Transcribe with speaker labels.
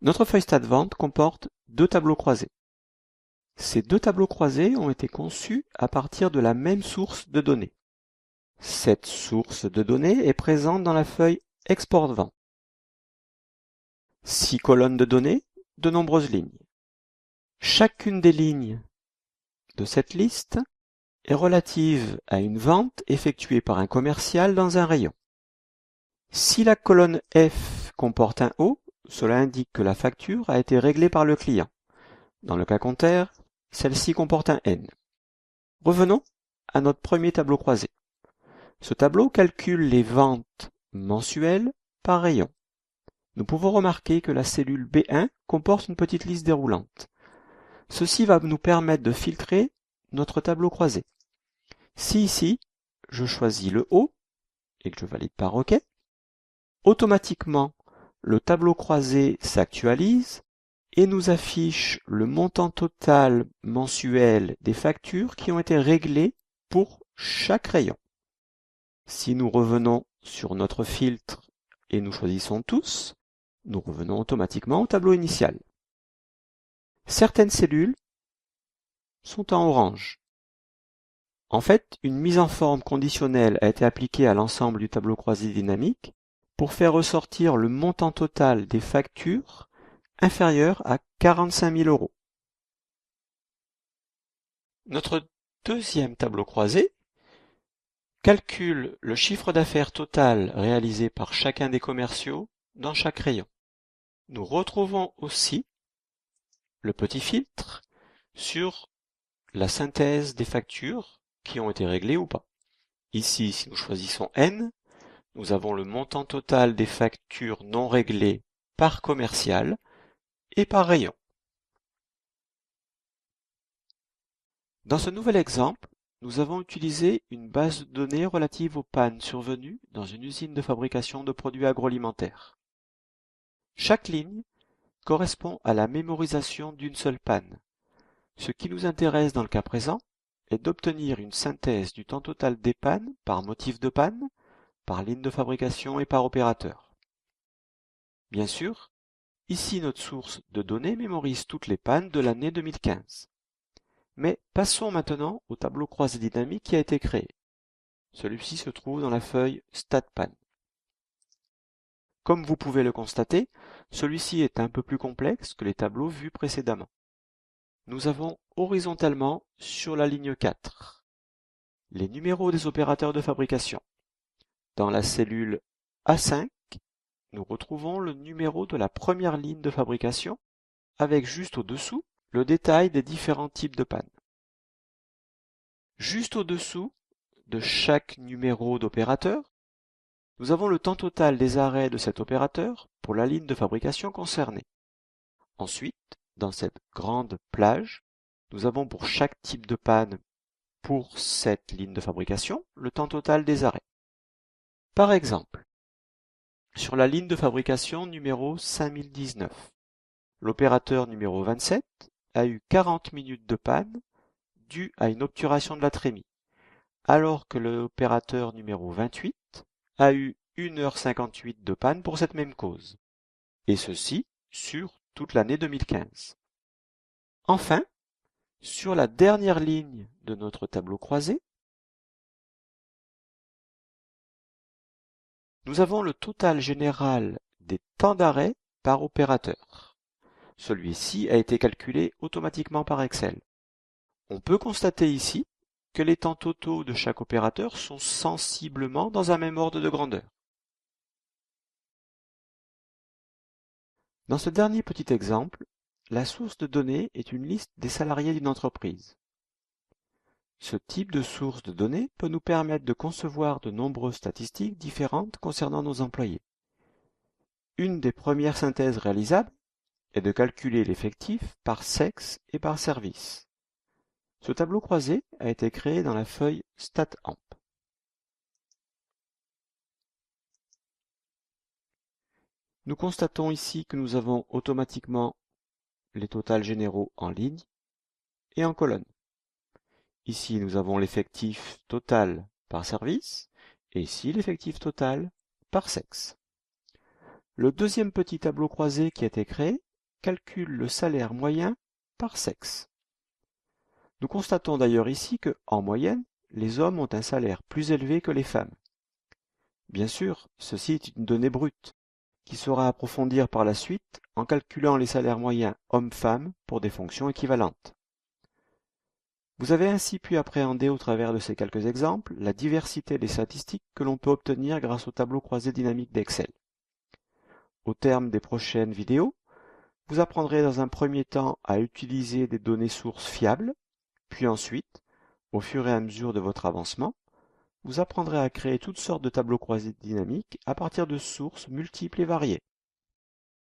Speaker 1: Notre feuille stat-vente comporte deux tableaux croisés. Ces deux tableaux croisés ont été conçus à partir de la même source de données. Cette source de données est présente dans la feuille Export-vente. 6 colonnes de données, de nombreuses lignes. Chacune des lignes de cette liste est relative à une vente effectuée par un commercial dans un rayon. Si la colonne F comporte un O, cela indique que la facture a été réglée par le client. Dans le cas contraire, celle-ci comporte un N. Revenons à notre premier tableau croisé. Ce tableau calcule les ventes mensuelles par rayon. Nous pouvons remarquer que la cellule B1 comporte une petite liste déroulante. Ceci va nous permettre de filtrer notre tableau croisé. Si ici, je choisis le haut et que je valide par OK, automatiquement, le tableau croisé s'actualise et nous affiche le montant total mensuel des factures qui ont été réglées pour chaque rayon. Si nous revenons sur notre filtre et nous choisissons tous, nous revenons automatiquement au tableau initial. Certaines cellules sont en orange. En fait, une mise en forme conditionnelle a été appliquée à l'ensemble du tableau croisé dynamique pour faire ressortir le montant total des factures inférieur à 45 000 €. Notre deuxième tableau croisé calcule le chiffre d'affaires total réalisé par chacun des commerciaux dans chaque rayon. Nous retrouvons aussi le petit filtre sur la synthèse des factures qui ont été réglées ou pas. Ici, si nous choisissons N, nous avons le montant total des factures non réglées par commercial et par rayon. Dans ce nouvel exemple, nous avons utilisé une base de données relative aux pannes survenues dans une usine de fabrication de produits agroalimentaires. Chaque ligne correspond à la mémorisation d'une seule panne. Ce qui nous intéresse dans le cas présent est d'obtenir une synthèse du temps total des pannes par motif de panne, par ligne de fabrication et par opérateur. Bien sûr, ici notre source de données mémorise toutes les pannes de l'année 2015. Mais passons maintenant au tableau croisé dynamique qui a été créé. Celui-ci se trouve dans la feuille StatPan. Comme vous pouvez le constater, celui-ci est un peu plus complexe que les tableaux vus précédemment. Nous avons horizontalement, sur la ligne 4, les numéros des opérateurs de fabrication. Dans la cellule A5, nous retrouvons le numéro de la première ligne de fabrication, avec juste au-dessous le détail des différents types de pannes. Juste au-dessous de chaque numéro d'opérateur, nous avons le temps total des arrêts de cet opérateur pour la ligne de fabrication concernée. Ensuite, dans cette grande plage, nous avons pour chaque type de panne pour cette ligne de fabrication le temps total des arrêts. Par exemple, sur la ligne de fabrication numéro 5019, l'opérateur numéro 27 a eu 40 minutes de panne due à une obturation de la trémie, alors que l'opérateur numéro 28 a eu 1h58 de panne pour cette même cause, et ceci sur toute l'année 2015. Enfin, sur la dernière ligne de notre tableau croisé, nous avons le total général des temps d'arrêt par opérateur. Celui-ci a été calculé automatiquement par Excel. On peut constater ici que les temps totaux de chaque opérateur sont sensiblement dans un même ordre de grandeur. Dans ce dernier petit exemple, la source de données est une liste des salariés d'une entreprise. Ce type de source de données peut nous permettre de concevoir de nombreuses statistiques différentes concernant nos employés. Une des premières synthèses réalisables est de calculer l'effectif par sexe et par service. Ce tableau croisé a été créé dans la feuille StatAmp. Nous constatons ici que nous avons automatiquement les totals généraux en ligne et en colonne. Ici, nous avons l'effectif total par service et ici l'effectif total par sexe. Le deuxième petit tableau croisé qui a été créé calcule le salaire moyen par sexe. Nous constatons d'ailleurs ici que, en moyenne, les hommes ont un salaire plus élevé que les femmes. Bien sûr, ceci est une donnée brute, qui sera à approfondir par la suite en calculant les salaires moyens hommes-femmes pour des fonctions équivalentes. Vous avez ainsi pu appréhender au travers de ces quelques exemples la diversité des statistiques que l'on peut obtenir grâce au tableau croisé dynamique d'Excel. Au terme des prochaines vidéos, vous apprendrez dans un premier temps à utiliser des données sources fiables, puis ensuite, au fur et à mesure de votre avancement, vous apprendrez à créer toutes sortes de tableaux croisés dynamiques à partir de sources multiples et variées.